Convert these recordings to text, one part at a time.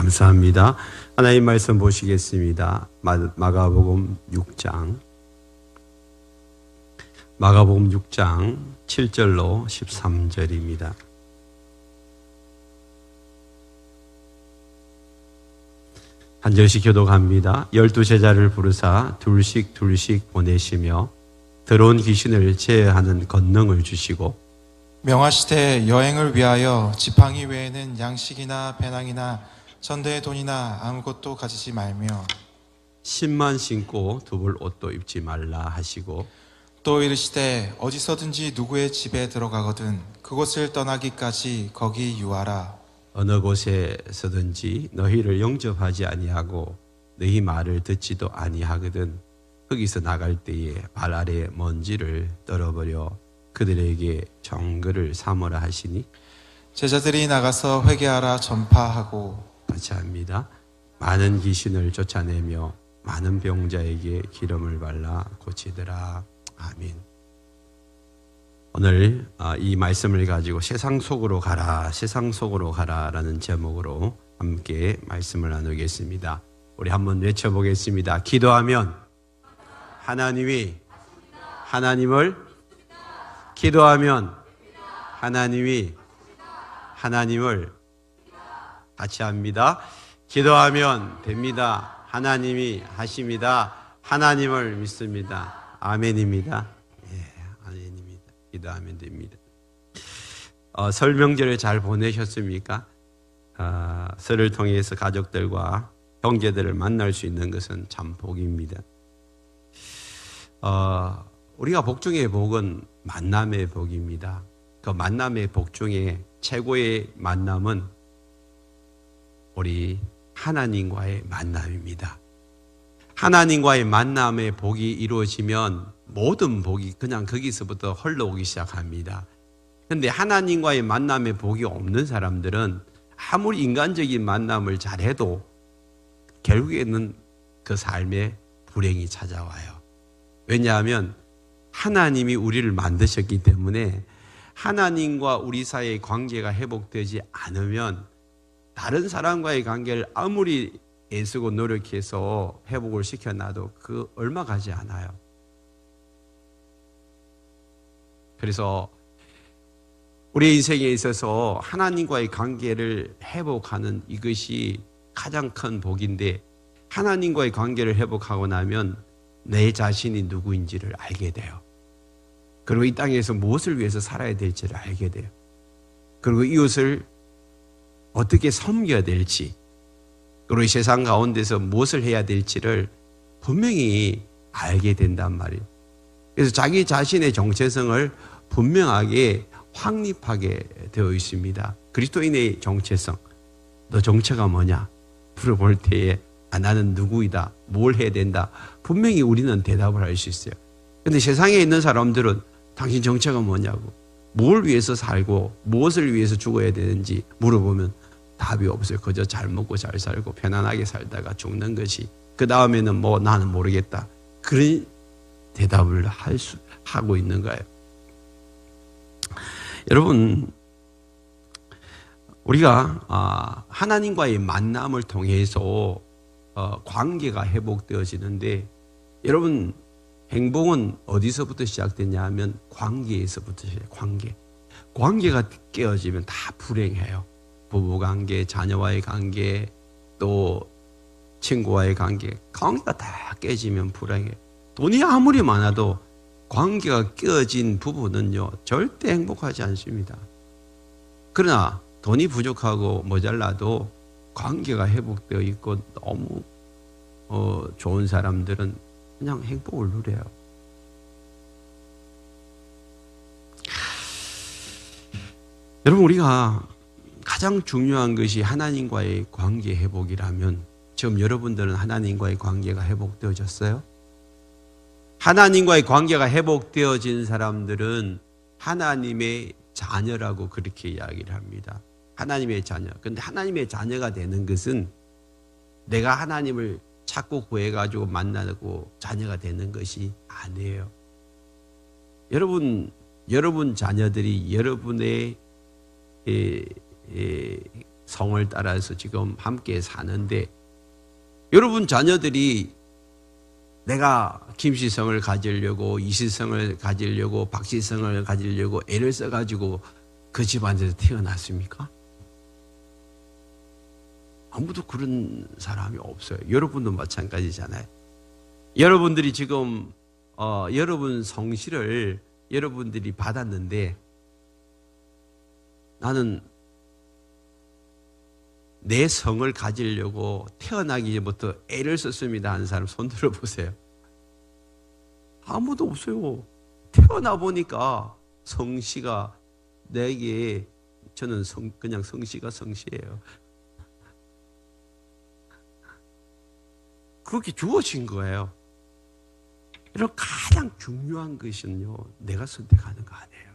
감사합니다. 하나님 말씀 보시겠습니다. 마가복음 6장 7절로 13절입니다. 한 절씩 교독합니다. 12제자를 부르사 둘씩 보내시며 더러운 귀신을 제어하는 권능을 주시고 명하시되 여행을 위하여 지팡이 외에는 양식이나 배낭이나 전대의 돈이나 아무것도 가지지 말며 신만 신고 두벌 옷도 입지 말라 하시고 또 이르시되 어디서든지 누구의 집에 들어가거든 그곳을 떠나기까지 거기 유하라. 어느 곳에서든지 너희를 영접하지 아니하고 너희 말을 듣지도 아니하거든 거기서 나갈 때에 발 아래 먼지를 떨어버려 그들에게 정글을 삼으라 하시니 제자들이 나가서 회개하라 전파하고 같이 합니다. 많은 귀신을 쫓아내며 많은 병자에게 기름을 발라 고치더라. 아멘. 오늘 이 말씀을 가지고 세상 속으로 가라라는 제목으로 함께 말씀을 나누겠습니다. 우리 한번 외쳐보겠습니다. 기도하면 하나님을 기도하면 하나님을 같이 합니다. 기도하면 됩니다. 하나님이 하십니다. 하나님을 믿습니다. 아멘입니다. 아멘입니다. 기도하면 됩니다. 설 명절을 잘 보내셨습니까? 설을 통해서 가족들과 형제들을 만날 수 있는 것은 참 복입니다. 우리가 복 중의 복은 만남의 복입니다. 그 만남의 복 중에 최고의 만남은 우리 하나님과의 만남입니다. 하나님과의 만남의 복이 이루어지면 모든 복이 그냥 거기서부터 흘러오기 시작합니다. 그런데 하나님과의 만남의 복이 없는 사람들은 아무리 인간적인 만남을 잘해도 결국에는 그 삶에 불행이 찾아와요. 왜냐하면 하나님이 우리를 만드셨기 때문에 하나님과 우리 사이의 관계가 회복되지 않으면 다른 사람과의 관계를 아무리 애쓰고 노력해서 회복을 시켜놔도 그 얼마 가지 않아요. 그래서 우리 인생에 있어서 하나님과의 관계를 회복하는 이것이 가장 큰 복인데 하나님과의 관계를 회복하고 나면 내 자신이 누구인지를 알게 돼요. 그리고 이 땅에서 무엇을 위해서 살아야 될지를 알게 돼요. 그리고 이웃을 어떻게 섬겨야 될지, 그리고 이 세상 가운데서 무엇을 해야 될지를 분명히 알게 된단 말이에요. 그래서 자기 자신의 정체성을 분명하게 확립하게 되어 있습니다. 그리스도인의 정체성, 너 정체가 뭐냐? 물어볼 때에 나는 누구이다, 뭘 해야 된다, 분명히 우리는 대답을 할 수 있어요. 그런데 세상에 있는 사람들은 당신 정체가 뭐냐고, 뭘 위해서 살고 무엇을 위해서 죽어야 되는지 물어보면 답이 없어요. 그저 잘 먹고 잘 살고 편안하게 살다가 죽는 것이, 그 다음에는 나는 모르겠다, 그런 대답을 하고 있는 거예요. 여러분, 우리가 하나님과의 만남을 통해서 관계가 회복되어지는데, 여러분, 행복은 어디서부터 시작되냐 하면 관계에서부터 시작해요. 관계가 깨어지면 다 불행해요. 부부관계, 자녀와의 관계, 또 친구와의 관계가 다 깨지면 불행해요. 돈이 아무리 많아도 관계가 깨어진 부부는요 절대 행복하지 않습니다. 그러나 돈이 부족하고 모자라도 관계가 회복되어 있고 너무 좋은 사람들은 그냥 행복을 누려요. 여러분, 우리가 가장 중요한 것이 하나님과의 관계 회복이라면 지금 여러분들은 하나님과의 관계가 회복되어졌어요? 하나님과의 관계가 회복되어진 사람들은 하나님의 자녀라고 그렇게 이야기를 합니다. 하나님의 자녀. 그런데 하나님의 자녀가 되는 것은 내가 하나님을 찾고 구해가지고 만나고 자녀가 되는 것이 아니에요. 여러분 자녀들이 여러분의 성을 따라서 지금 함께 사는데 여러분 자녀들이 내가 김씨성을 가지려고 이씨성을 가지려고 박씨성을 가지려고 애를 써가지고 그 집안에서 태어났습니까? 아무도 그런 사람이 없어요. 여러분도 마찬가지잖아요. 여러분들이 지금 여러분 성씨를 여러분들이 받았는데 나는 내 성을 가지려고 태어나기 전부터 애를 썼습니다 하는 사람 손 들어보세요. 아무도 없어요. 태어나 보니까 성씨가 내게 저는 그냥 성씨가 성씨예요. 그렇게 주어진 거예요. 여러분 가장 중요한 것은요 내가 선택하는 거 아니에요.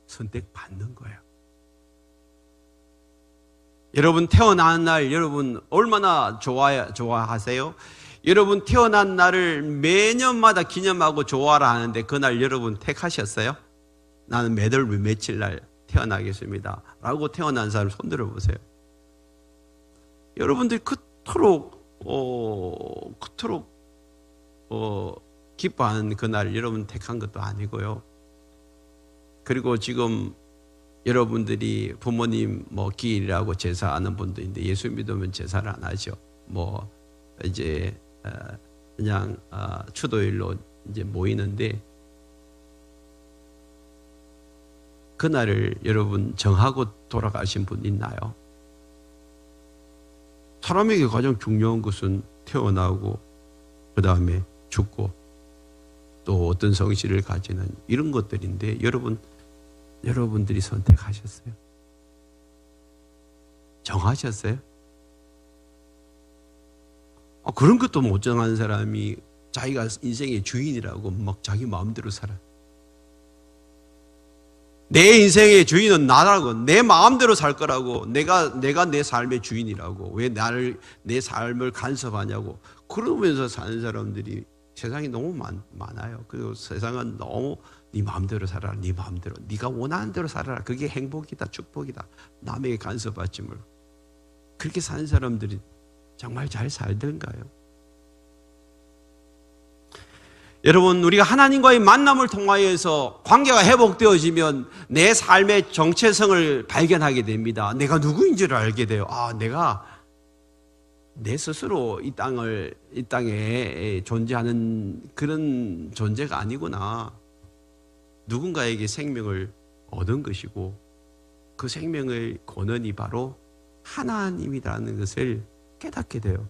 선택받는 거예요. 여러분 태어난 날 여러분 얼마나 좋아하세요? 여러분 태어난 날을 매년마다 기념하고 좋아라 하는데 그날 여러분 택하셨어요? 나는 매달 며칠 날 태어나겠습니다 라고 태어난 사람 손 들어보세요. 여러분들이 그토록 기뻐하는 그날 여러분 택한 것도 아니고요. 그리고 지금 여러분들이 부모님 기일이라고 제사하는 분도 있는데 예수 믿으면 제사를 안 하죠. 이제 그냥 추도일로 이제 모이는데 그날을 여러분 정하고 돌아가신 분 있나요? 사람에게 가장 중요한 것은 태어나고 그 다음에 죽고 또 어떤 성씨를 가지는 이런 것들인데 여러분들이 선택하셨어요? 정하셨어요? 그런 것도 못 정한 사람이 자기가 인생의 주인이라고 막 자기 마음대로 살아요. 내 인생의 주인은 나라고, 내 마음대로 살 거라고, 내가 내 삶의 주인이라고, 왜 내 삶을 간섭하냐고 그러면서 사는 사람들이 세상에 너무 많아요. 그리고 세상은 너무 네 마음대로 살아라, 네 마음대로, 네가 원하는 대로 살아라, 그게 행복이다, 축복이다, 남에게 간섭받지 말고. 그렇게 사는 사람들이 정말 잘 살던가요? 여러분 우리가 하나님과의 만남을 통하여서 관계가 회복되어지면 내 삶의 정체성을 발견하게 됩니다. 내가 누구인지를 알게 돼요. 내가 내 스스로 이 땅에 존재하는 그런 존재가 아니구나. 누군가에게 생명을 얻은 것이고 그 생명의 근원이 바로 하나님이라는 것을 깨닫게 돼요.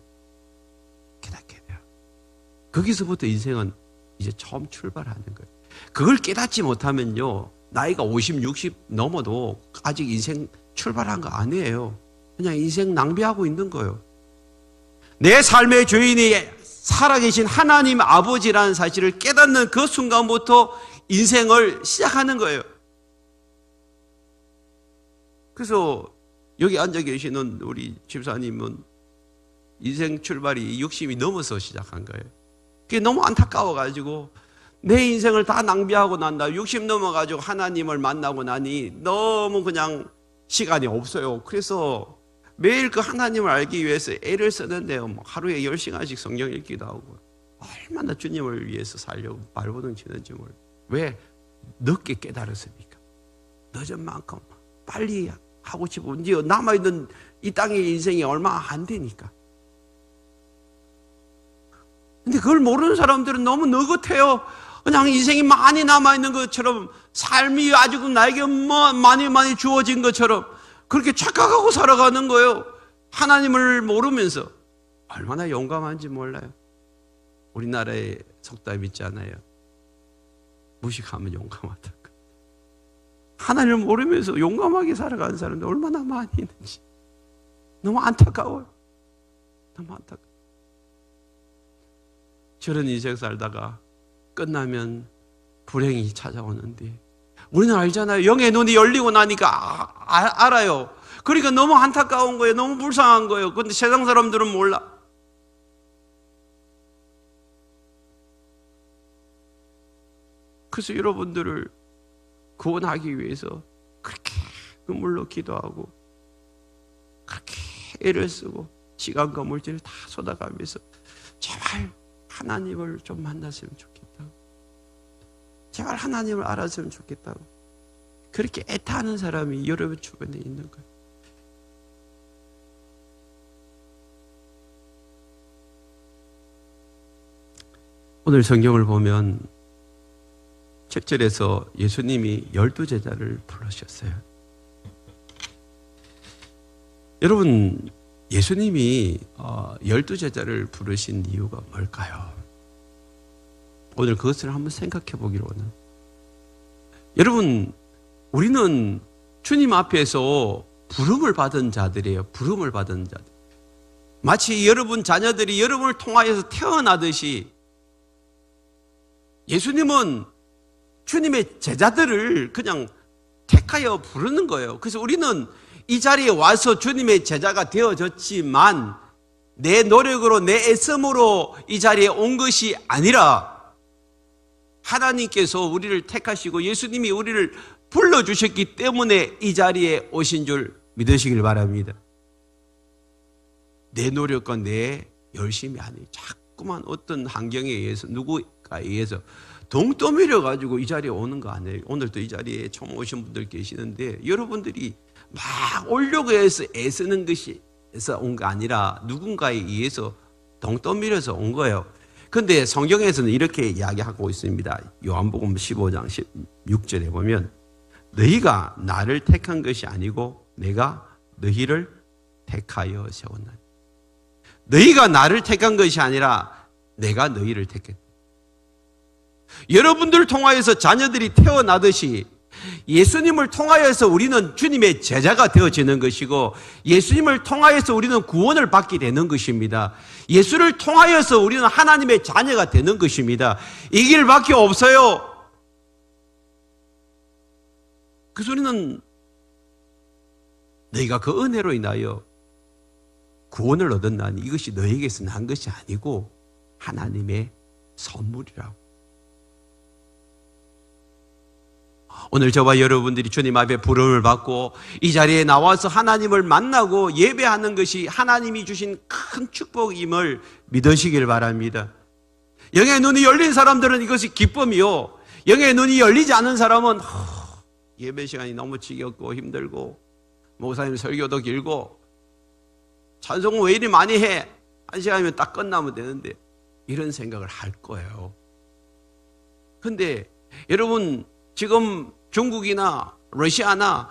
거기서부터 인생은 이제 처음 출발하는 거예요. 그걸 깨닫지 못하면요 나이가 50, 60 넘어도 아직 인생 출발한 거 아니에요. 그냥 인생 낭비하고 있는 거예요. 내 삶의 주인이 살아계신 하나님 아버지라는 사실을 깨닫는 그 순간부터 인생을 시작하는 거예요. 그래서 여기 앉아 계시는 우리 집사님은 인생 출발이 60이 넘어서 시작한 거예요. 그게 너무 안타까워가지고 내 인생을 다 낭비하고 난다. 60 넘어가지고 하나님을 만나고 나니 너무 그냥 시간이 없어요. 그래서 매일 그 하나님을 알기 위해서 애를 쓰는데요. 하루에 10시간씩 성경 읽기도 하고 얼마나 주님을 위해서 살려고 발버둥 치는지 몰라요. 왜? 늦게 깨달았으니까. 늦은 만큼 빨리 하고 싶으면 이제 남아있는 이 땅의 인생이 얼마 안 되니까. 근데 그걸 모르는 사람들은 너무 느긋해요. 그냥 인생이 많이 남아있는 것처럼 삶이 아주 나에게 많이 주어진 것처럼 그렇게 착각하고 살아가는 거예요. 하나님을 모르면서. 얼마나 용감한지 몰라요. 우리나라에 속담 있잖아요. 무식하면 용감하다. 하나님을 모르면서 용감하게 살아가는 사람들 얼마나 많이 있는지. 너무 안타까워요. 너무 안타까워요. 저런 인생 살다가 끝나면 불행이 찾아오는데 우리는 알잖아요. 영의 눈이 열리고 나니까 알아요. 그러니까 너무 안타까운 거예요. 너무 불쌍한 거예요. 그런데 세상 사람들은 몰라. 그래서 여러분들을 구원하기 위해서 그렇게 눈물로 기도하고 애를 쓰고 시간과 물질을 다 쏟아가면서 제발 하나님을 좀 만났으면 좋겠다고, 제발 하나님을 알았으면 좋겠다고 그렇게 애타는 사람이 여러분 주변에 있는 거예요. 오늘 성경을 보면 7절에서 예수님이 12제자를 부르셨어요. 여러분, 예수님이 12제자를 부르신 이유가 뭘까요? 오늘 그것을 한번 생각해 보기로 원합니다. 여러분, 우리는 주님 앞에서 부름을 받은 자들이에요. 부름을 받은 자들. 마치 여러분 자녀들이 여러분을 통하여서 태어나듯이 예수님은 주님의 제자들을 그냥 택하여 부르는 거예요. 그래서 우리는 이 자리에 와서 주님의 제자가 되어졌지만 내 노력으로 내 애씀으로 이 자리에 온 것이 아니라 하나님께서 우리를 택하시고 예수님이 우리를 불러주셨기 때문에 이 자리에 오신 줄 믿으시길 바랍니다. 내 노력과 내 열심이 아니에요. 자꾸만 어떤 환경에 의해서 누구에 의해서 동떠밀려 가지고 이 자리에 오는 거 아니에요. 오늘도 이 자리에 처음 오신 분들 계시는데 여러분들이 막 오려고 해서 애쓰는 것이 해서 온 거 아니라 누군가에 의해서 동떠밀려서 온 거예요. 그런데 성경에서는 이렇게 이야기하고 있습니다. 요한복음 15장 16절에 보면 너희가 나를 택한 것이 아니고 내가 너희를 택하여 세웠나니. 너희가 나를 택한 것이 아니라 내가 너희를 택했다. 여러분들을 통하여서 자녀들이 태어나듯이 예수님을 통하여서 우리는 주님의 제자가 되어지는 것이고 예수님을 통하여서 우리는 구원을 받게 되는 것입니다. 예수를 통하여서 우리는 하나님의 자녀가 되는 것입니다. 이 길밖에 없어요. 그 소리는 너희가 그 은혜로 인하여 구원을 얻었나니 이것이 너희에게서 난 것이 아니고 하나님의 선물이라고. 오늘 저와 여러분들이 주님 앞에 부름을 받고 이 자리에 나와서 하나님을 만나고 예배하는 것이 하나님이 주신 큰 축복임을 믿으시길 바랍니다. 영의 눈이 열린 사람들은 이것이 기쁨이요, 영의 눈이 열리지 않은 사람은 예배 시간이 너무 지겹고 힘들고 목사님 설교도 길고 찬송은 왜 이리 많이 해? 한 시간이면 딱 끝나면 되는데 이런 생각을 할 거예요. 근데 여러분 지금 중국이나 러시아나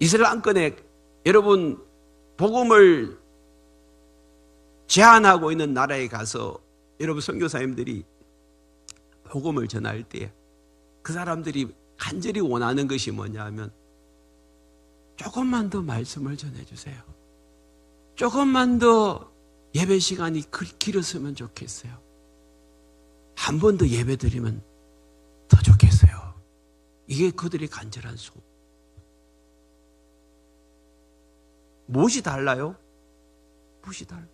이슬람권에 여러분 복음을 제한하고 있는 나라에 가서 여러분 선교사님들이 복음을 전할 때 그 사람들이 간절히 원하는 것이 뭐냐 하면 조금만 더 말씀을 전해주세요. 조금만 더 예배 시간이 길었으면 좋겠어요. 한 번 더 예배 드리면 더 좋겠어요. 이게 그들의 간절한 소원. 무엇이 달라요? 무엇이 달라요?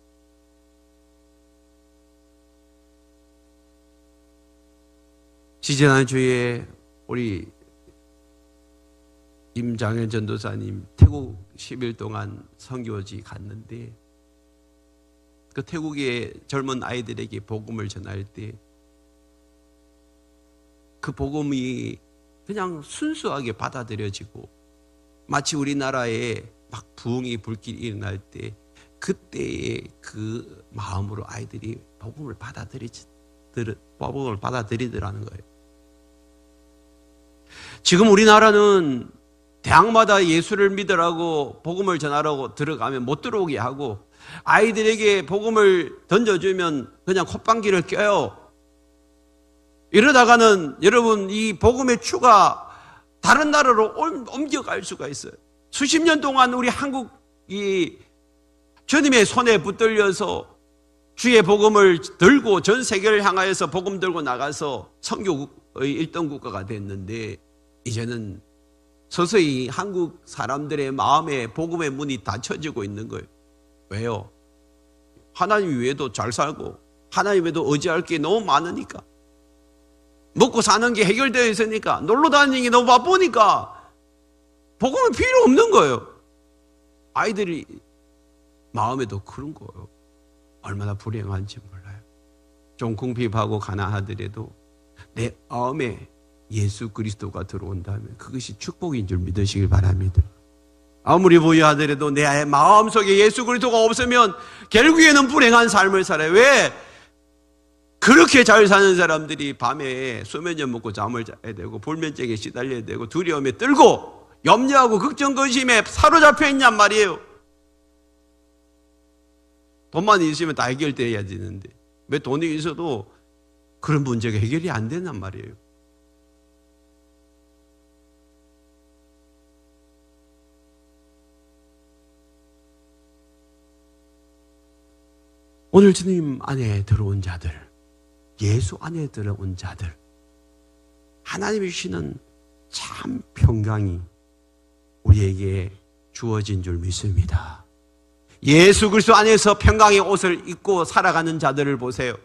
지지난주에 우리 임장현 전도사님 태국 10일 동안 선교지 갔는데 그 태국의 젊은 아이들에게 복음을 전할 때 그 복음이 그냥 순수하게 받아들여지고 마치 우리나라에 막 부흥이 불길이 일어날 때 그때의 그 마음으로 아이들이 복음을 받아들이더라는 거예요. 지금 우리나라는 대학마다 예수를 믿으라고 복음을 전하라고 들어가면 못 들어오게 하고 아이들에게 복음을 던져주면 그냥 콧방귀를 껴요. 이러다가는 여러분 이 복음의 추가 다른 나라로 옮겨갈 수가 있어요. 수십 년 동안 우리 한국이 주님의 손에 붙들려서 주의 복음을 들고 전 세계를 향하여서 복음 들고 나가서 선교의 1등 국가가 됐는데 이제는 서서히 한국 사람들의 마음에 복음의 문이 닫혀지고 있는 거예요. 왜요? 하나님 외에도 잘 살고 하나님 외에도 의지할 게 너무 많으니까, 먹고 사는 게 해결되어 있으니까, 놀러 다니는 게 너무 바쁘니까 복음은 필요 없는 거예요. 아이들이 마음에도 그런 거예요. 얼마나 불행한지 몰라요. 좀 궁핍하고 가난하더라도 내 마음에 예수 그리스도가 들어온다면 그것이 축복인 줄 믿으시길 바랍니다. 아무리 부유하더라도 내 마음속에 예수 그리스도가 없으면 결국에는 불행한 삶을 살아요. 왜? 그렇게 잘 사는 사람들이 밤에 수면제 먹고 잠을 자야 되고 불면증에 시달려야 되고 두려움에 떨고 염려하고 걱정 근심에 사로잡혀 있냔 말이에요. 돈만 있으면 다 해결돼야 되는데 왜 돈이 있어도 그런 문제가 해결이 안 된단 말이에요. 오늘 주님 안에 들어온 자들, 예수 안에 들어온 자들, 하나님이 주시는 참 평강이 우리에게 주어진 줄 믿습니다. 예수 그리스도 안에서 평강의 옷을 입고 살아가는 자들을 보세요.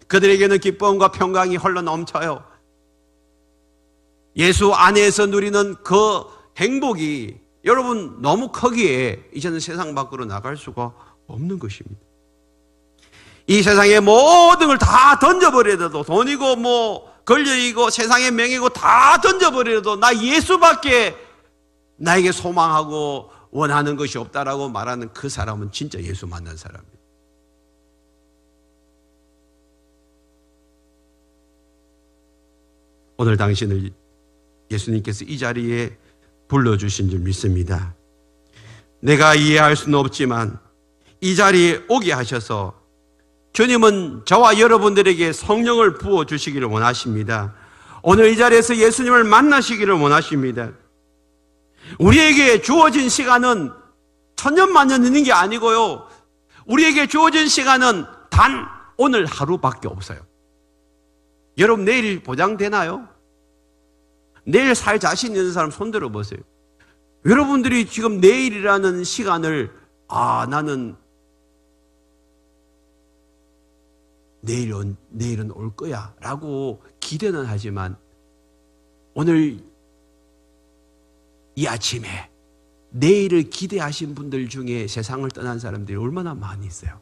그들에게는 기쁨과 평강이 흘러 넘쳐요. 예수 안에서 누리는 그 행복이 여러분 너무 크기에 이제는 세상 밖으로 나갈 수가 없는 것입니다. 이 세상의 모든 걸 다 던져버려도 돈이고 뭐 권력이고 세상의 명예고 다 던져버려도 나 예수밖에 나에게 소망하고 원하는 것이 없다라고 말하는 그 사람은 진짜 예수 만난 사람이에요. 오늘 당신을 예수님께서 이 자리에 불러주신 줄 믿습니다. 내가 이해할 수는 없지만 이 자리에 오게 하셔서 주님은 저와 여러분들에게 성령을 부어주시기를 원하십니다. 오늘 이 자리에서 예수님을 만나시기를 원하십니다. 우리에게 주어진 시간은 천년만년 있는 게 아니고요. 우리에게 주어진 시간은 단 오늘 하루밖에 없어요. 여러분 내일 보장되나요? 내일 살 자신 있는 사람 손 들어보세요. 여러분들이 지금 내일이라는 시간을 나는 내일은 올 거야 라고 기대는 하지만 오늘 이 아침에 내일을 기대하신 분들 중에 세상을 떠난 사람들이 얼마나 많이 있어요.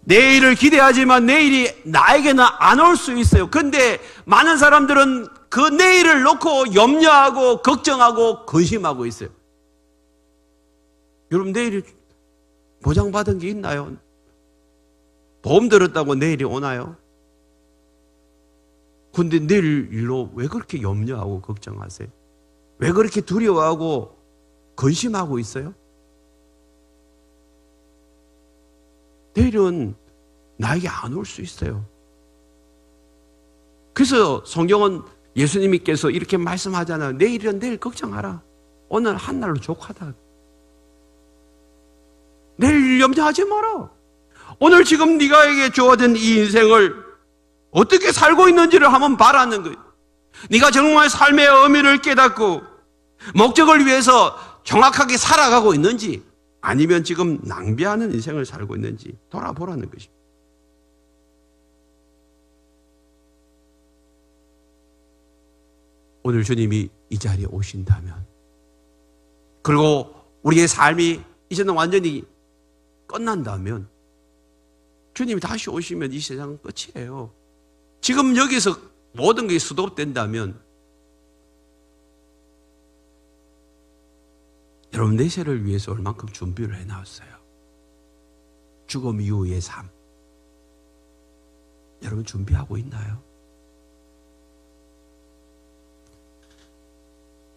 내일을 기대하지만 내일이 나에게는 안 올 수 있어요. 근데 많은 사람들은 그 내일을 놓고 염려하고 걱정하고 근심하고 있어요. 여러분 내일이 보장받은 게 있나요? 보험 들었다고 내일이 오나요? 근데 내일 일로 왜 그렇게 염려하고 걱정하세요? 왜 그렇게 두려워하고 근심하고 있어요? 내일은 나에게 안 올 수 있어요. 그래서 성경은 예수님께서 이렇게 말씀하잖아요. 내일은 내일 걱정하라. 오늘 한날로 족하다. 내일 염려하지 마라. 오늘 지금 네가에게 주어진 이 인생을 어떻게 살고 있는지를 한번 바라는 거예요. 네가 정말 삶의 의미를 깨닫고 목적을 위해서 정확하게 살아가고 있는지 아니면 지금 낭비하는 인생을 살고 있는지 돌아보라는 것입니다. 오늘 주님이 이 자리에 오신다면 그리고 우리의 삶이 이제는 완전히 끝난다면 주님이 다시 오시면 이 세상은 끝이에요. 지금 여기서 모든 게 스톱된다면 여러분 내세를 위해서 얼만큼 준비를 해놨어요. 죽음 이후의 삶 여러분 준비하고 있나요?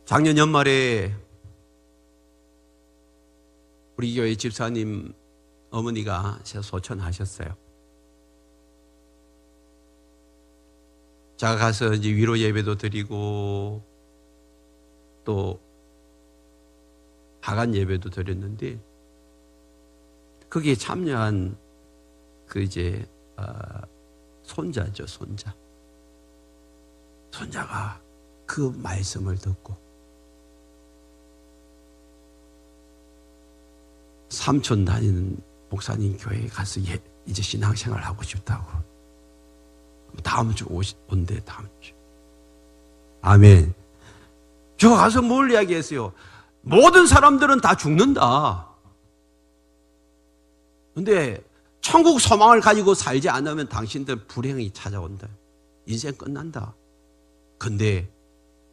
작년 연말에 우리 교회 집사님 어머니가 소천하셨어요. 제가 가서 이제 위로 예배도 드리고 또 하간 예배도 드렸는데 거기에 참여한 손자죠, 손자가 그 말씀을 듣고 삼촌 다니는 목사님 교회에 가서 이제 신앙생활 하고 싶다고. 다음 주 온대, 다음 주. 아멘. 저 가서 뭘 이야기했어요? 모든 사람들은 다 죽는다. 근데 천국 소망을 가지고 살지 않으면 당신들 불행이 찾아온다. 인생 끝난다. 근데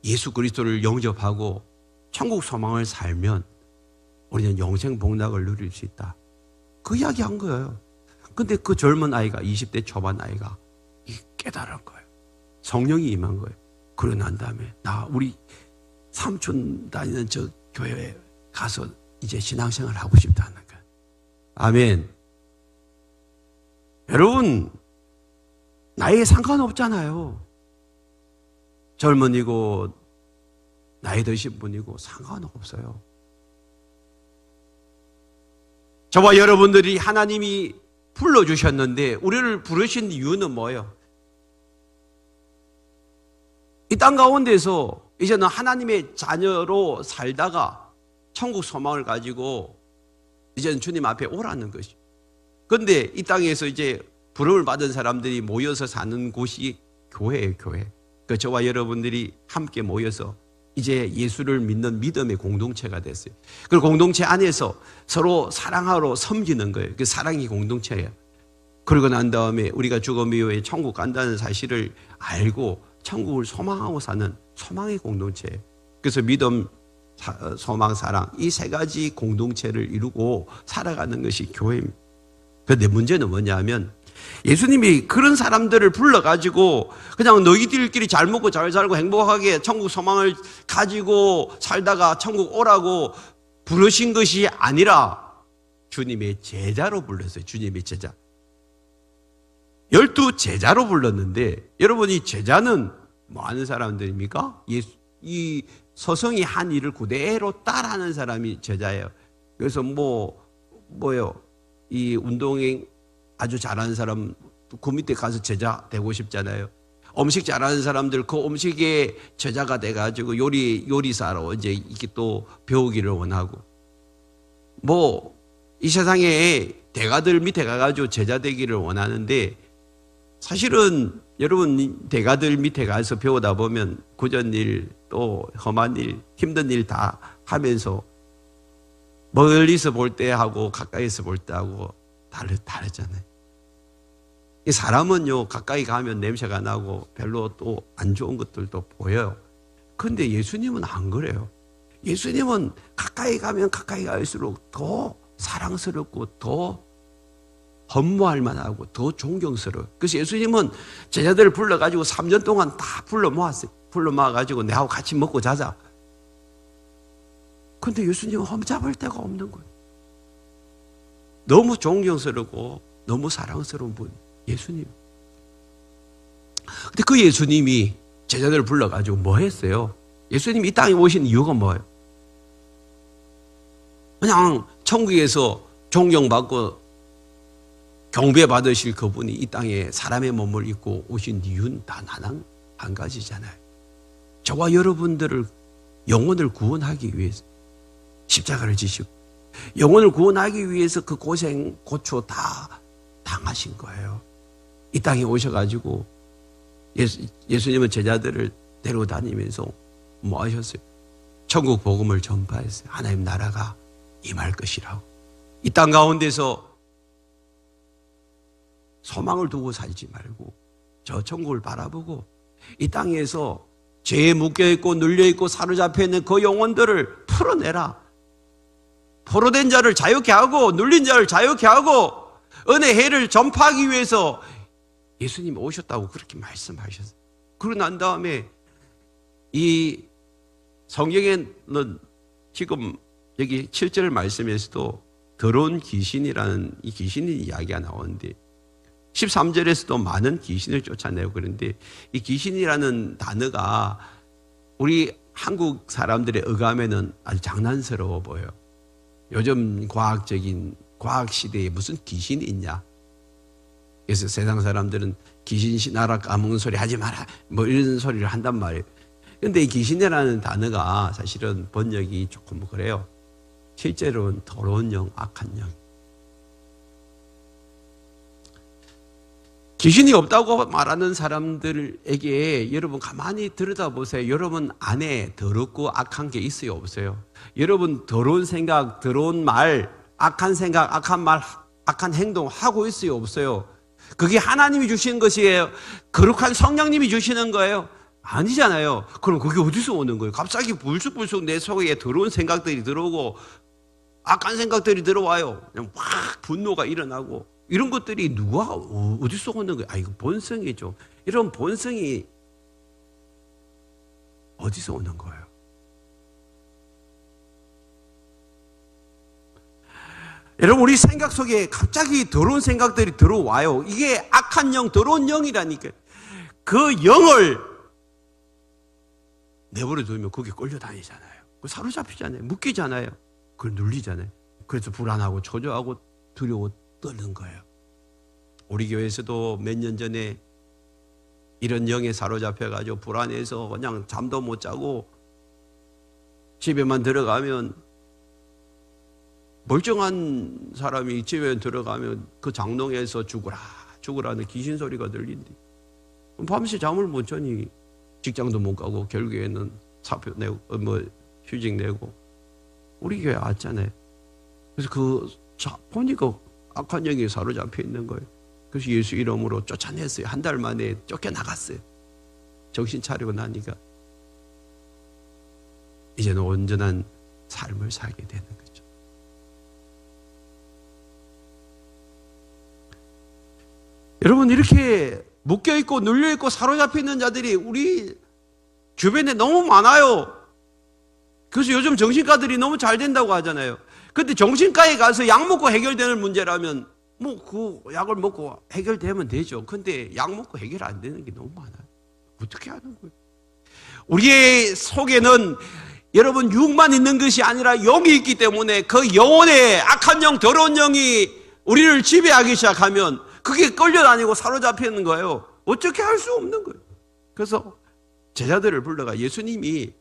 예수 그리스도를 영접하고 천국 소망을 살면 우리는 영생 복락을 누릴 수 있다. 그 이야기 한 거예요. 근데 그 젊은 아이가 20대 초반 아이가 깨달은 거예요. 성령이 임한 거예요. 그러고 난 다음에 우리 삼촌 다니는 저 교회에 가서 이제 신앙생활 하고 싶다는 거예요. 아멘. 여러분, 나이에 상관없잖아요. 젊은이고 나이 드신 분이고 상관없어요. 저와 여러분들이 하나님이 불러주셨는데 우리를 부르신 이유는 뭐예요? 이 땅 가운데서 이제는 하나님의 자녀로 살다가 천국 소망을 가지고 이제는 주님 앞에 오라는 것이죠. 그런데 이 땅에서 이제 부름을 받은 사람들이 모여서 사는 곳이 교회예요, 교회. 그 저와 여러분들이 함께 모여서 이제 예수를 믿는 믿음의 공동체가 됐어요. 그 공동체 안에서 서로 사랑하러 섬기는 거예요. 그 사랑이 공동체예요. 그러고 난 다음에 우리가 죽음 이후에 천국 간다는 사실을 알고 천국을 소망하고 사는 소망의 공동체예요. 그래서 믿음, 소망, 사랑 이 세 가지 공동체를 이루고 살아가는 것이 교회입니다. 그런데 문제는 뭐냐면 예수님이 그런 사람들을 불러가지고 그냥 너희들끼리 잘 먹고 잘 살고 행복하게 천국 소망을 가지고 살다가 천국 오라고 부르신 것이 아니라 주님의 제자로 불렀어요. 주님의 제자. 12 제자로 불렀는데 여러분이 제자는 뭐 하는 사람들입니까? 이 서성이 한 일을 그대로 따라하는 사람이 제자예요. 그래서 뭐요? 이 운동에 아주 잘하는 사람 그 밑에 가서 제자 되고 싶잖아요. 음식 잘하는 사람들 그 음식의 제자가 돼가지고 요리사로 이제 이렇게 또 배우기를 원하고 이 세상에 대가들 밑에 가가지고 제자 되기를 원하는데 사실은 여러분 대가들 밑에 가서 배우다 보면 굳은 일 또 험한 일 힘든 일 다 하면서 멀리서 볼 때 하고 가까이서 볼 때 하고 다르잖아요. 이 사람은요 가까이 가면 냄새가 나고 별로 또 안 좋은 것들도 보여요. 그런데 예수님은 안 그래요. 예수님은 가까이 가면 가까이 갈수록 더 사랑스럽고 더 헌무할 만하고 더 존경스러워요. 그래서 예수님은 제자들을 불러가지고 3년 동안 다 불러 모았어요. 불러 모아가지고 내하고 같이 먹고 자자. 그런데 예수님은 험잡을 데가 없는 거예요. 너무 존경스럽고 너무 사랑스러운 분 예수님. 근데 그 예수님이 제자들을 불러가지고 뭐 했어요? 예수님이 이 땅에 오신 이유가 뭐예요? 그냥 천국에서 존경받고 경배받으실 그분이 이 땅에 사람의 몸을 입고 오신 이유는 단 한 가지잖아요. 저와 여러분들을 영혼을 구원하기 위해서 십자가를 지시고 영혼을 구원하기 위해서 그 고생 고초 다 당하신 거예요. 이 땅에 오셔가지고 예수님은 제자들을 데려다니면서 뭐 하셨어요? 천국 복음을 전파했어요. 하나님 나라가 임할 것이라고. 이 땅 가운데서 소망을 두고 살지 말고 저 천국을 바라보고 이 땅에서 죄에 묶여있고 눌려있고 사로잡혀 있는 그 영혼들을 풀어내라. 포로된 자를 자유케 하고 눌린 자를 자유케 하고 은혜 해를 전파하기 위해서 예수님이 오셨다고 그렇게 말씀하셨어요. 그러고 난 다음에 이 성경에는 지금 여기 7절 말씀에서도 더러운 귀신이라는 이 귀신의 이야기가 나오는데 13절에서도 많은 귀신을 쫓아내고 그런데 이 귀신이라는 단어가 우리 한국 사람들의 어감에는 아주 장난스러워 보여요. 요즘 과학 시대에 무슨 귀신이 있냐. 그래서 세상 사람들은 귀신 신하라 까먹는 소리 하지 마라 뭐 이런 소리를 한단 말이에요. 그런데 이 귀신이라는 단어가 사실은 번역이 조금 그래요. 실제로는 더러운 영, 악한 영. 귀신이 없다고 말하는 사람들에게 여러분 가만히 들여다보세요. 여러분 안에 더럽고 악한 게 있어요, 없어요? 여러분 더러운 생각, 더러운 말, 악한 생각, 악한 말, 악한 행동 하고 있어요, 없어요? 그게 하나님이 주시는 것이에요? 거룩한 성령님이 주시는 거예요? 아니잖아요. 그럼 그게 어디서 오는 거예요? 갑자기 불쑥불쑥 내 속에 더러운 생각들이 들어오고 악한 생각들이 들어와요. 그냥 막 분노가 일어나고 이런 것들이 누가 어디서 오는 거예요? 이거 본성이죠. 이런 본성이 어디서 오는 거예요? 여러분, 우리 생각 속에 갑자기 더러운 생각들이 들어와요. 이게 악한 영, 더러운 영이라니까요. 그 영을 내버려 두면 거기에 끌려다니잖아요. 사로잡히잖아요. 묶이잖아요. 그걸 눌리잖아요. 그래서 불안하고 초조하고 두려워 떨는 거예요. 우리 교회에서도 몇 년 전에 이런 영에 사로잡혀가지고 불안해서 그냥 잠도 못 자고 집에만 들어가면, 멀쩡한 사람이 집에 들어가면 그 장롱에서 죽으라는 귀신 소리가 들린대. 밤새 잠을 못 자니 직장도 못 가고 결국에는 사표 내고 휴직 내고 우리 교회 왔잖아요. 그래서 보니까 악한 영이 사로잡혀 있는 거예요. 그래서 예수 이름으로 쫓아냈어요. 한 달 만에 쫓겨나갔어요. 정신 차리고 나니까 이제는 온전한 삶을 살게 되는 거죠. 여러분, 이렇게 묶여있고 눌려있고 사로잡혀있는 자들이 우리 주변에 너무 많아요. 그래서 요즘 정신과들이 너무 잘 된다고 하잖아요. 근데 정신과에 가서 약 먹고 해결되는 문제라면 그 약을 먹고 해결되면 되죠. 근데 약 먹고 해결 안 되는 게 너무 많아요. 어떻게 하는 거예요? 우리의 속에는 여러분 육만 있는 것이 아니라 영이 있기 때문에 그 영혼의 악한 영, 더러운 영이 우리를 지배하기 시작하면 그게 끌려다니고 사로잡히는 거예요. 어떻게 할 수 없는 거예요. 그래서 제자들을 불러가 예수님이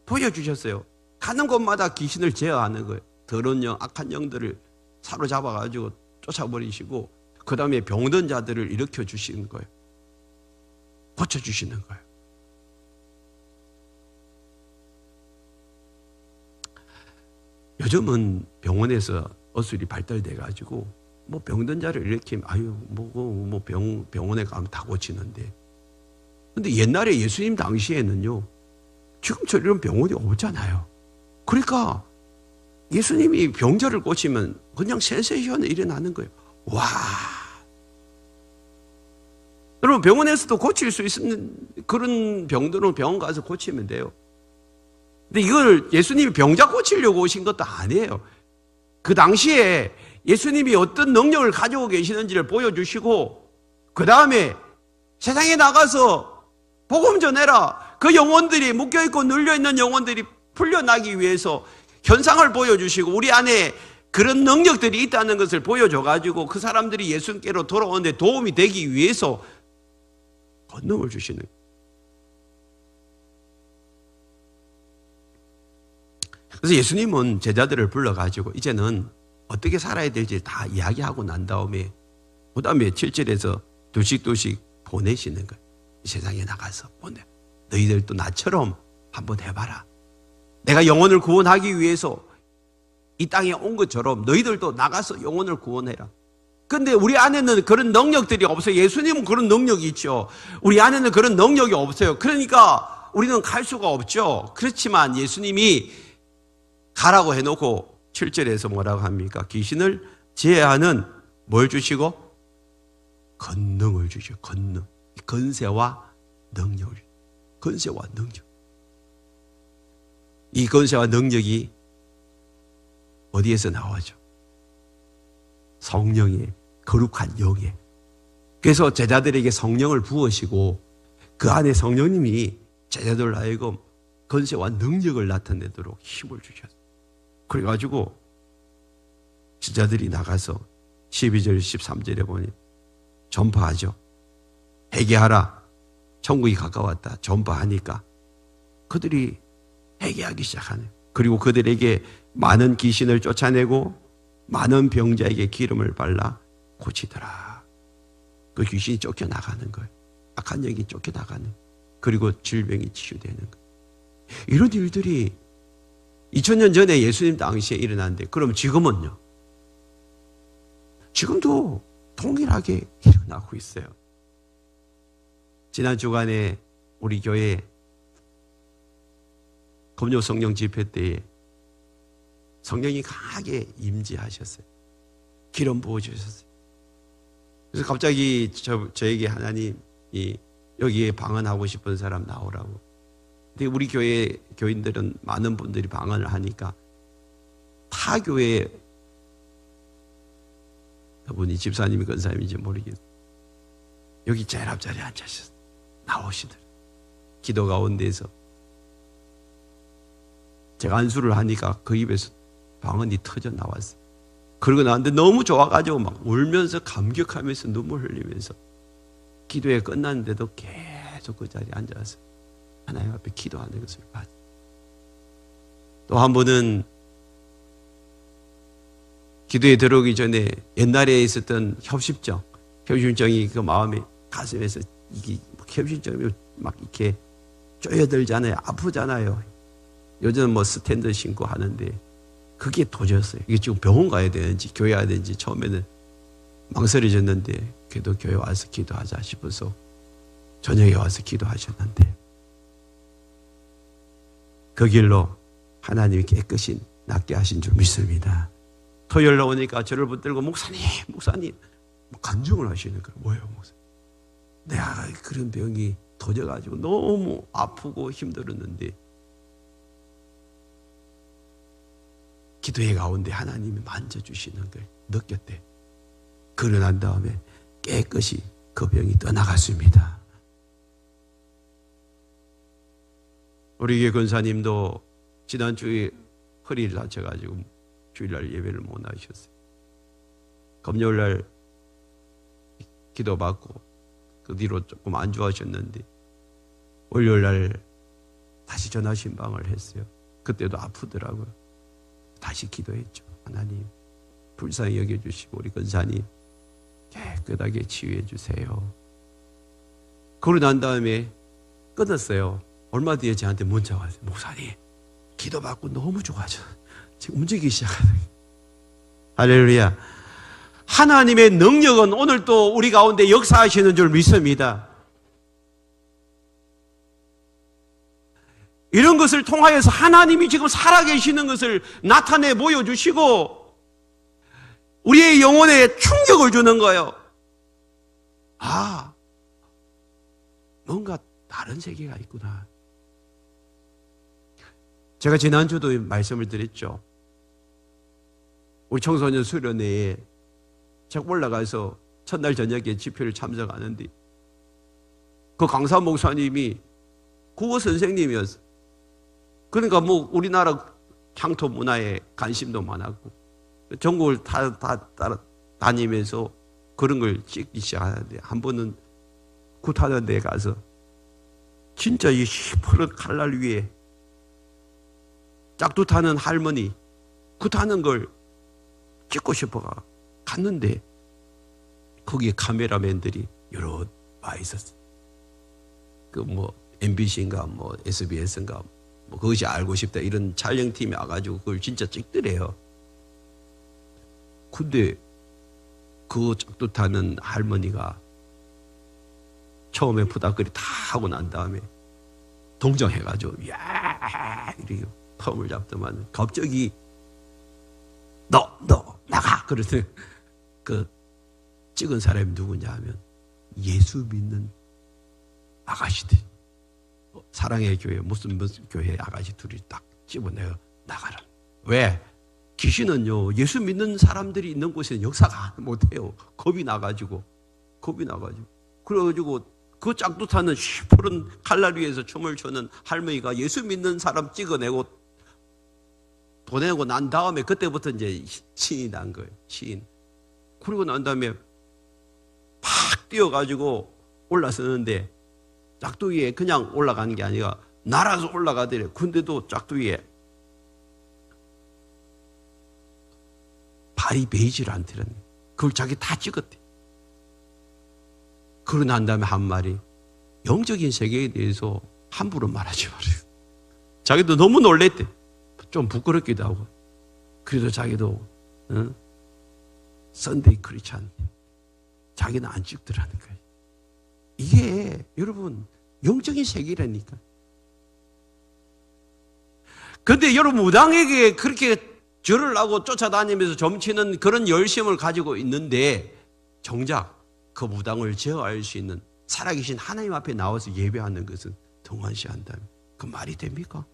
보여주셨어요. 가는 곳마다 귀신을 제어하는 거예요. 더러운 영, 악한 영들을 사로잡아가지고 쫓아버리시고 그 다음에 병든 자들을 일으켜 주시는 거예요. 고쳐주시는 거예요. 요즘은 병원에서 어술이 발달돼가지고 병든 자를 일으키면 병원에 가면 다 고치는데, 근데 옛날에 예수님 당시에는요 지금처럼 이런 병원이 없잖아요. 그러니까 예수님이 병자를 고치면 그냥 센세이션이 일어나는 거예요. 와, 여러분, 병원에서도 고칠 수 있는 그런 병들은 병원 가서 고치면 돼요. 근데 이걸 예수님이 병자 고치려고 오신 것도 아니에요. 그 당시에 예수님이 어떤 능력을 가지고 계시는지를 보여주시고 그 다음에 세상에 나가서 복음 전해라. 그 영혼들이 묶여있고 눌려있는 영혼들이 풀려나기 위해서 현상을 보여주시고 우리 안에 그런 능력들이 있다는 것을 보여줘가지고 그 사람들이 예수님께로 돌아오는데 도움이 되기 위해서 권능을 주시는 거예요. 그래서 예수님은 제자들을 불러가지고 이제는 어떻게 살아야 될지 다 이야기하고 난 다음에 그 다음에 7절에서 두씩 보내시는 거예요. 세상에 나가서 보내. 너희들도 나처럼 한번 해봐라. 내가 영혼을 구원하기 위해서 이 땅에 온 것처럼 너희들도 나가서 영혼을 구원해라. 근데 우리 안에는 그런 능력들이 없어요. 예수님은 그런 능력이 있죠. 우리 안에는 그런 능력이 없어요. 그러니까 우리는 갈 수가 없죠. 그렇지만 예수님이 가라고 해놓고 7절에서 뭐라고 합니까? 귀신을 제어하는 뭘 주시고? 권능을 주시고, 권능. 권세와 능력을. 권세와 능력. 이 권세와 능력이 어디에서 나오죠? 성령의 거룩한 영에. 그래서 제자들에게 성령을 부으시고 그 안에 성령님이 제자들 하여금 권세와 능력을 나타내도록 힘을 주셨어요. 그래가지고 제자들이 나가서 12절 13절에 보니 전파하죠. 회개하라. 천국이 가까웠다. 전파하니까 그들이 회개하기 시작하네요. 그리고 그들에게 많은 귀신을 쫓아내고 많은 병자에게 기름을 발라 고치더라. 그 귀신이 쫓겨나가는 거예요. 악한 영이 쫓겨나가는 거예요. 그리고 질병이 치유되는 거예요. 이런 일들이 2000년 전에 예수님 당시에 일어났는데 그럼 지금은요? 지금도 동일하게 일어나고 있어요. 지난 주간에 우리 교회 금요 성령 집회 때에 성령이 강하게 임재하셨어요. 기름 부어주셨어요. 그래서 갑자기 저에게 하나님이 여기에 방언하고 싶은 사람 나오라고. 근데 우리 교회 교인들은 많은 분들이 방언을 하니까 타 교회 그분이 집사님이 권사님인지 모르겠어요. 여기 제일 앞자리에 앉으셨어요. 나오시더라고요. 기도 가운데서 제가 안수를 하니까 그 입에서 방언이 터져 나왔어요. 그러고 나왔는데 너무 좋아가지고 막 울면서 감격하면서 눈물 흘리면서 기도회 끝났는데도 계속 그 자리에 앉아서 하나님 앞에 기도하는 것을 봤어요. 또 한 분은 기도에 들어오기 전에 옛날에 있었던 협심증이 그 마음에 가슴에서 이게 협심증이 막 이렇게 쪼여들잖아요. 아프잖아요. 요즘 뭐 스탠드 신고 하는데 그게 도졌어요. 이게 지금 병원 가야 되는지 교회 가야 되는지 처음에는 망설여졌는데 그래도 교회 와서 기도하자 싶어서 저녁에 와서 기도하셨는데 그 길로 하나님이 깨끗이 낫게 하신 줄 믿습니다. 토요일로 오니까 저를 붙들고 목사님 간증을 하시는 거예요. 뭐예요 목사님? 내가 그런 병이 도져가지고 너무 아프고 힘들었는데 기도의 가운데 하나님이 만져주시는 걸 느꼈대. 그러고 난 다음에 깨끗이 그 병이 떠나갔습니다. 우리 교회 권사님도 지난주에 허리를 다쳐가지고 주일날 예배를 못 나오셨어요. 금요일날 기도받고 그 뒤로 조금 안 좋아하셨는데 월요일날 다시 전화 신방을 했어요. 그때도 아프더라고요. 다시 기도했죠. 하나님 불쌍히 여겨주시고 우리 권사님 깨끗하게 치유해 주세요. 그러고 난 다음에 끊었어요. 얼마 뒤에 저한테 문자가 왔어요. 목사님 기도받고 너무 좋아져. 지금 움직이기 시작하는. 할렐루야. 하나님의 능력은 오늘 또 우리 가운데 역사하시는 줄 믿습니다. 이런 것을 통하여서 하나님이 지금 살아계시는 것을 나타내 보여주시고 우리의 영혼에 충격을 주는 거예요. 아, 뭔가 다른 세계가 있구나. 제가 지난주도 말씀을 드렸죠. 우리 청소년 수련회에 제가 올라가서 첫날 저녁에 집회를 참석하는데 그 강사 목사님이 국어 선생님이었어요. 그러니까 뭐 우리나라 향토 문화에 관심도 많았고 전국을 다니면서 그런 걸 찍기 시작하는데 한 번은 굿하는 데 가서 진짜 이 시퍼런 칼날 위에 짝두 타는 할머니 굿하는 걸 찍고 싶어 갔는데 거기에 카메라맨들이 여러 와 있었어요. 그 뭐 MBC인가 뭐 SBS인가 뭐 그것이 알고 싶다 이런 촬영팀이 와가지고 그걸 진짜 찍더래요. 근데 그 짝두 타는 할머니가 처음에 푸닥거리 다 하고 난 다음에 동정해가지고 야 이렇게 펌을 잡더만 갑자기 너 나가 그러더니 그 찍은 사람이 누구냐 하면 예수 믿는 아가씨들 사랑의 교회 무슨 교회 아가씨 둘이 딱 집어내어 나가라. 왜? 귀신은요 예수 믿는 사람들이 있는 곳에는 역사가 못해요. 겁이 나가지고 그래가지고 그 짝두 타는 시퍼런 칼날 위에서 춤을 추는 할머니가 예수 믿는 사람 찍어내고 보내고 난 다음에 그때부터 이제 신이 난 거예요. 신. 그리고 난 다음에 팍 뛰어가지고 올라서는데 짝두 위에 그냥 올라가는 게 아니라 날아서 올라가더래. 근데도 짝두 위에 발이 베이지를 않더라네. 그걸 자기 다 찍었대. 그러고 난 다음에 한 말이 영적인 세계에 대해서 함부로 말하지 말아요. 자기도 너무 놀랬대. 좀 부끄럽기도 하고. 그래도 자기도 선데이 크리스찬 자기는 안 찍더라는 거예요. 이게 여러분 영적인 세계라니까. 그런데 여러분 무당에게 그렇게 절을 하고 쫓아다니면서 점치는 그런 열심을 가지고 있는데 정작 그 무당을 제어할 수 있는 살아계신 하나님 앞에 나와서 예배하는 것은 등한시한다면 그 말이 됩니까?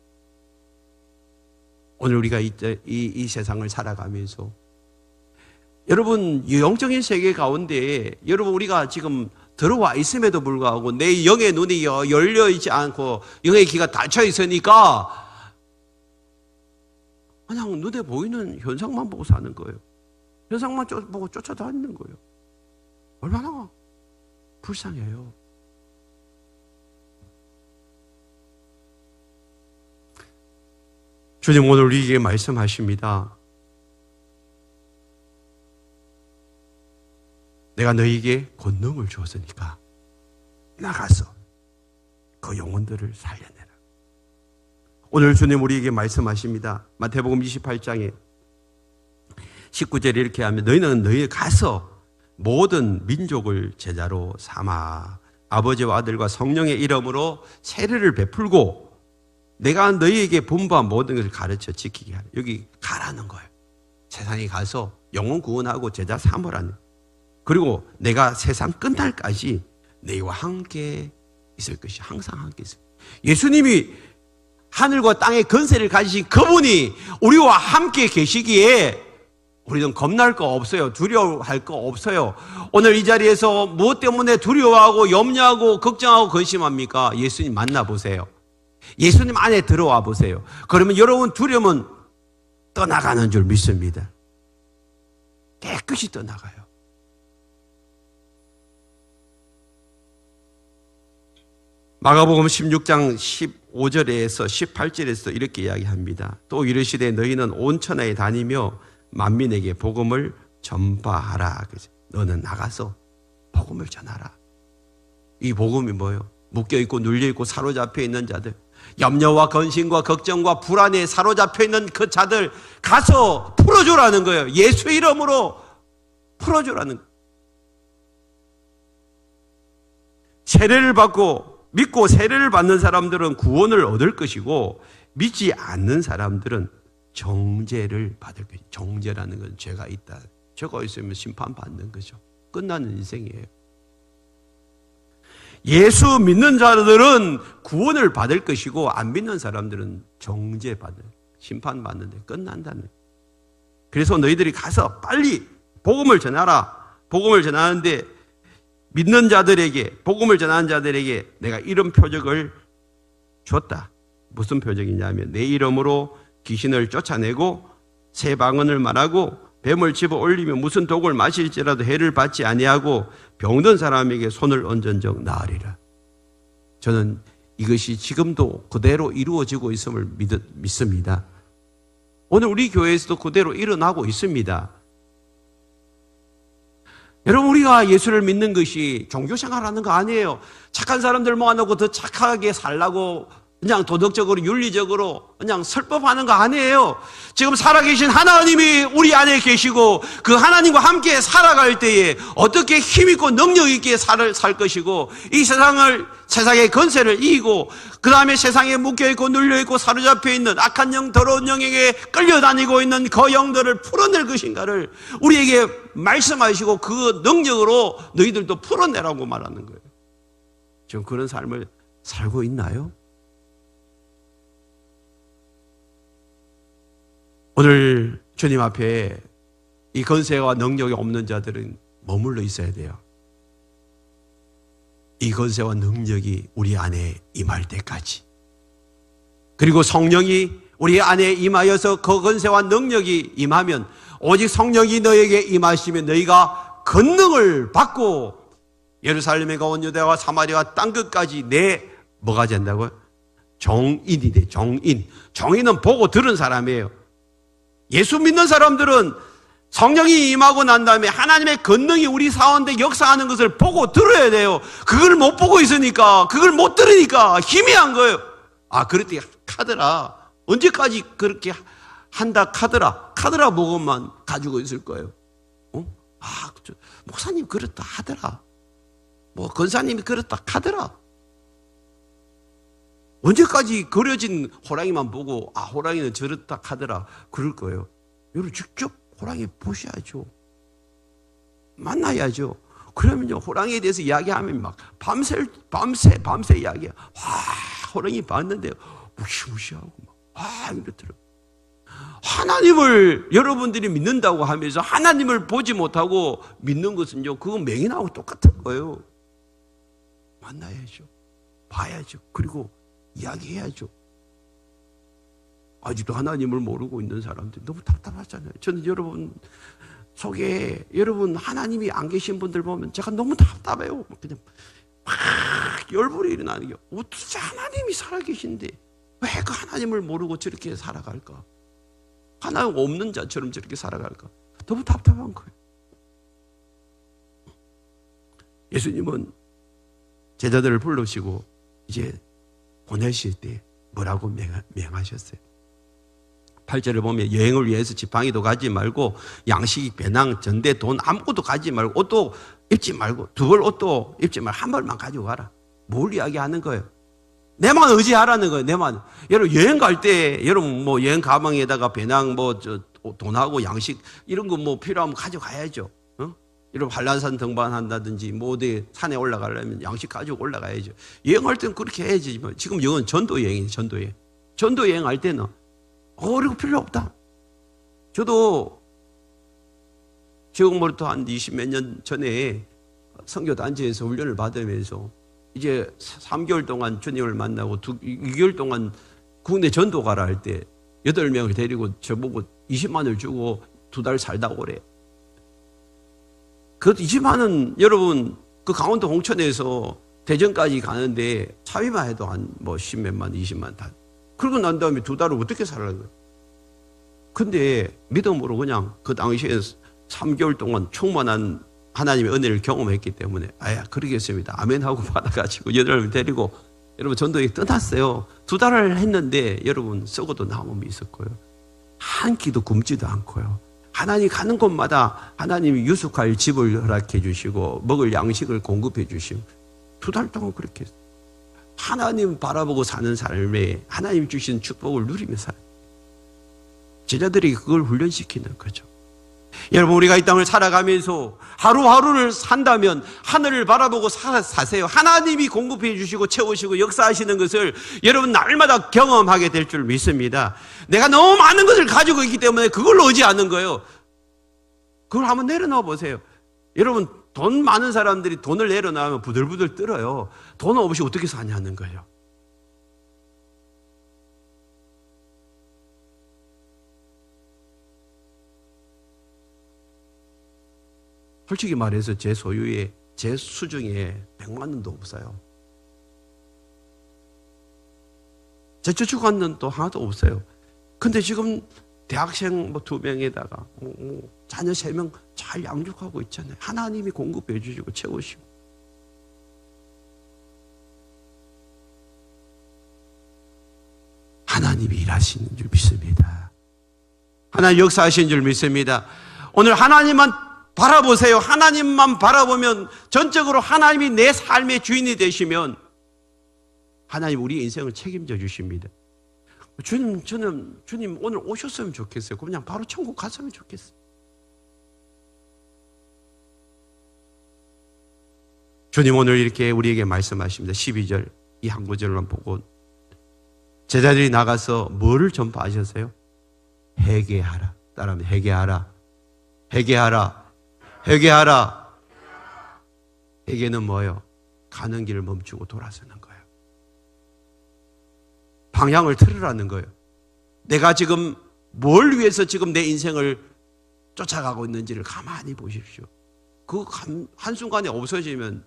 오늘 우리가 이 세상을 살아가면서 여러분 영적인 세계 가운데 여러분 우리가 지금 들어와 있음에도 불구하고 내 영의 눈이 열려 있지 않고 영의 귀가 닫혀 있으니까 그냥 눈에 보이는 현상만 보고 사는 거예요. 현상만 보고 쫓아다니는 거예요. 얼마나 불쌍해요. 주님 오늘 우리에게 말씀하십니다. 내가 너희에게 권능을 주었으니까 나가서 그 영혼들을 살려내라. 오늘 주님 우리에게 말씀하십니다. 마태복음 28장에 19절에 이렇게 하면 너희는 너희 가서 모든 민족을 제자로 삼아 아버지와 아들과 성령의 이름으로 세례를 베풀고 내가 너희에게 분부한 모든 것을 가르쳐 지키게 하라. 여기 가라는 거예요. 세상에 가서 영혼 구원하고 제자 삼으라는. 그리고 내가 세상 끝날까지 너희와 함께 있을 것이 항상 함께 있을 것이다. 예수님이 하늘과 땅의 권세를 가지신 그분이 우리와 함께 계시기에 우리는 겁날 거 없어요. 두려워할 거 없어요. 오늘 이 자리에서 무엇 때문에 두려워하고 염려하고 걱정하고 근심합니까? 예수님 만나보세요. 예수님 안에 들어와 보세요. 그러면 여러분 두려움은 떠나가는 줄 믿습니다. 깨끗이 떠나가요. 마가복음 16장 15절에서 18절에서 이렇게 이야기합니다. 또 이르시되 너희는 온 천하에 다니며 만민에게 복음을 전파하라. 너는 나가서 복음을 전하라. 이 복음이 뭐예요? 묶여있고 눌려있고 사로잡혀 있는 자들, 염려와 근심과 걱정과 불안에 사로잡혀 있는 그 자들 가서 풀어주라는 거예요. 예수 이름으로 풀어주라는 거예요. 세례를 받고 믿고 세례를 받는 사람들은 구원을 얻을 것이고 믿지 않는 사람들은 정죄를 받을 것이죠. 정죄라는 건 죄가 있다. 죄가 있으면 심판받는 거죠. 끝나는 인생이에요. 예수 믿는 자들은 구원을 받을 것이고 안 믿는 사람들은 정죄받을, 심판받는데 끝난다는 거예요. 그래서 너희들이 가서 빨리 복음을 전하라. 복음을 전하는데 믿는 자들에게, 복음을 전하는 자들에게 내가 이런 표적을 줬다. 무슨 표적이냐면 내 이름으로 귀신을 쫓아내고 새 방언을 말하고 뱀을 집어 올리며 무슨 독을 마실지라도 해를 받지 아니하고 병든 사람에게 손을 얹은 적 나으리라. 저는 이것이 지금도 그대로 이루어지고 있음을 믿습니다. 오늘 우리 교회에서도 그대로 일어나고 있습니다. 여러분 우리가 예수를 믿는 것이 종교생활하는 거 아니에요. 착한 사람들 모아놓고 더 착하게 살라고 그냥 도덕적으로 윤리적으로 그냥 설법하는 거 아니에요. 지금 살아계신 하나님이 우리 안에 계시고 그 하나님과 함께 살아갈 때에 어떻게 힘있고 능력있게 살 것이고 이 세상의 권세를 이기고 그 다음에 세상에 묶여있고 눌려있고 사로잡혀 있는 악한 영 더러운 영에게 끌려다니고 있는 그 영들을 풀어낼 것인가를 우리에게 말씀하시고 그 능력으로 너희들도 풀어내라고 말하는 거예요. 지금 그런 삶을 살고 있나요? 오늘 주님 앞에 이 권세와 능력이 없는 자들은 머물러 있어야 돼요. 이 권세와 능력이 우리 안에 임할 때까지. 그리고 성령이 우리 안에 임하여서 그 권세와 능력이 임하면 오직 성령이 너에게 임하시면 너희가 권능을 받고 예루살렘에 온 유대와 사마리아 땅끝까지 뭐가 된다고요? 종인이 돼. 종인. 종인은 보고 들은 사람이에요. 예수 믿는 사람들은 성령이 임하고 난 다음에 하나님의 권능이 우리 가운데 역사하는 것을 보고 들어야 돼요. 그걸 못 보고 있으니까, 그걸 못 들으니까 희미한 거예요. 아, 그랬더니 카더라. 언제까지 그렇게 한다 카더라. 카더라 보고만 가지고 있을 거예요. 아, 목사님 그렇다 하더라. 뭐 권사님이 그렇다 하더라. 언제까지 그려진 호랑이만 보고 아, 호랑이는 저렇다 하더라 그럴 거예요. 여러분 직접 호랑이 보셔야죠. 만나야죠. 그러면요, 호랑이에 대해서 이야기하면 막 밤새 이야기야. 와, 호랑이 봤는데 무시무시하고 막 이렇더라고요. 하나님을 여러분들이 믿는다고 하면서 하나님을 보지 못하고 믿는 것은요, 그건 맹인하고 똑같은 거예요. 만나야죠. 봐야죠. 그리고 이야기해야죠. 아직도 하나님을 모르고 있는 사람들 너무 답답하잖아요. 저는 여러분 속에 여러분 하나님이 안 계신 분들 보면 제가 너무 답답해요. 그냥 막 열불이 일어나는 게 어떻게 하나님이 살아계신데 왜 그 하나님을 모르고 저렇게 살아갈까? 하나님 없는 자처럼 저렇게 살아갈까? 너무 답답한 거예요. 예수님은 제자들을 부르시고 이제 보내실 때 뭐라고 명하셨어요? 8절을 보면 여행을 위해서 지팡이도 가지 말고 양식, 배낭, 전대, 돈 아무것도 가지 말고 옷도 입지 말고 두 벌 옷도 입지 말고 한 벌만 가지고 가라. 뭘 이야기하는 거예요? 내만 의지하라는 거예요. 내만. 여러분 여행 갈 때 여러분 뭐 여행 가방에다가 배낭 뭐 돈하고 양식 이런 거 뭐 필요하면 가져가야죠. 여러분 한란산 등반한다든지 뭐 어디 산에 올라가려면 양식 가지고 올라가야죠. 여행할 때는 그렇게 해야지. 지금 이건 전도 여행이에요. 전도 여행. 전도 여행할 때는 그리고 필요 없다. 저도 지금부터 한 20몇 년 전에 선교 단체에서 훈련을 받으면서 이제 3개월 동안 주님을 만나고 2개월 동안 국내 전도 가라 할 때 8명을 데리고 저보고 20만 원을 주고 2달 살다 오래. 그 20만 원 여러분 그 강원도 홍천에서 대전까지 가는데 차비만 해도 한 뭐 10몇만 20만 다. 그러고 난 다음에 2달을 어떻게 살라고요? 근데 믿음으로 그냥 그 당시에 3개월 동안 충만한 하나님의 은혜를 경험했기 때문에 아야 그러겠습니다. 아멘 하고 받아가지고 8명 데리고 여러분 전도에 떠났어요. 2달을 했는데 여러분 썩어도 남음이 있었고요. 한 끼도 굶지도 않고요. 하나님 가는 곳마다 하나님이 유숙할 집을 허락해 주시고 먹을 양식을 공급해 주시고 2달 동안 그렇게 했어요. 하나님 바라보고 사는 삶에 하나님 주신 축복을 누리며 살아요. 제자들이 그걸 훈련시키는 거죠. 여러분 우리가 이 땅을 살아가면서 하루하루를 산다면 하늘을 바라보고 사세요. 하나님이 공급해 주시고 채우시고 역사하시는 것을 여러분 날마다 경험하게 될 줄 믿습니다. 내가 너무 많은 것을 가지고 있기 때문에 그걸로 의지하는 거예요. 그걸 한번 내려놓아 보세요. 여러분 돈 많은 사람들이 돈을 내려놓으면 부들부들 떨어요. 돈 없이 어떻게 사냐는 거예요. 솔직히 말해서 제 소유에 제 수중에 100만 원도 없어요. 제 저축하는 또 하나도 없어요. 근데 지금 대학생 뭐 2명에다가 자녀 3명 잘 양육하고 있잖아요. 하나님이 공급해 주시고 채우시고. 하나님이 일하시는 줄 믿습니다. 하나님 역사하시는 줄 믿습니다. 오늘 하나님만 바라보세요. 하나님만 바라보면 전적으로 하나님이 내 삶의 주인이 되시면 하나님 우리 인생을 책임져 주십니다. 주님 오늘 오셨으면 좋겠어요. 그냥 바로 천국 갔으면 좋겠어요. 주님 오늘 이렇게 우리에게 말씀하십니다. 12절 이 한 구절만 보고 제자들이 나가서 뭐를 전파하셨어요? 회개하라. 따라하면 회개하라. 회개하라. 회개하라. 회개는 뭐예요? 가는 길을 멈추고 돌아서는 거예요. 방향을 틀으라는 거예요. 내가 지금 뭘 위해서 지금 내 인생을 쫓아가고 있는지를 가만히 보십시오. 그 한순간에 없어지면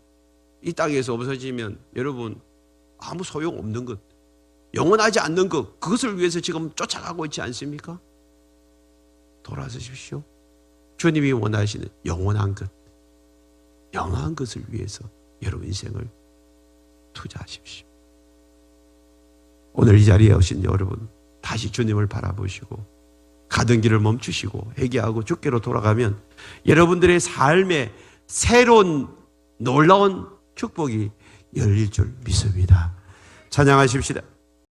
이 땅에서 없어지면 여러분 아무 소용없는 것, 영원하지 않는 것, 그것을 위해서 지금 쫓아가고 있지 않습니까? 돌아서십시오. 주님이 원하시는 영원한 것, 영원한 것을 위해서 여러분 인생을 투자하십시오. 오늘 이 자리에 오신 여러분, 다시 주님을 바라보시고 가던 길을 멈추시고 회개하고 주께로 돌아가면 여러분들의 삶에 새로운 놀라운 축복이 열릴 줄 믿습니다. 찬양하십시다.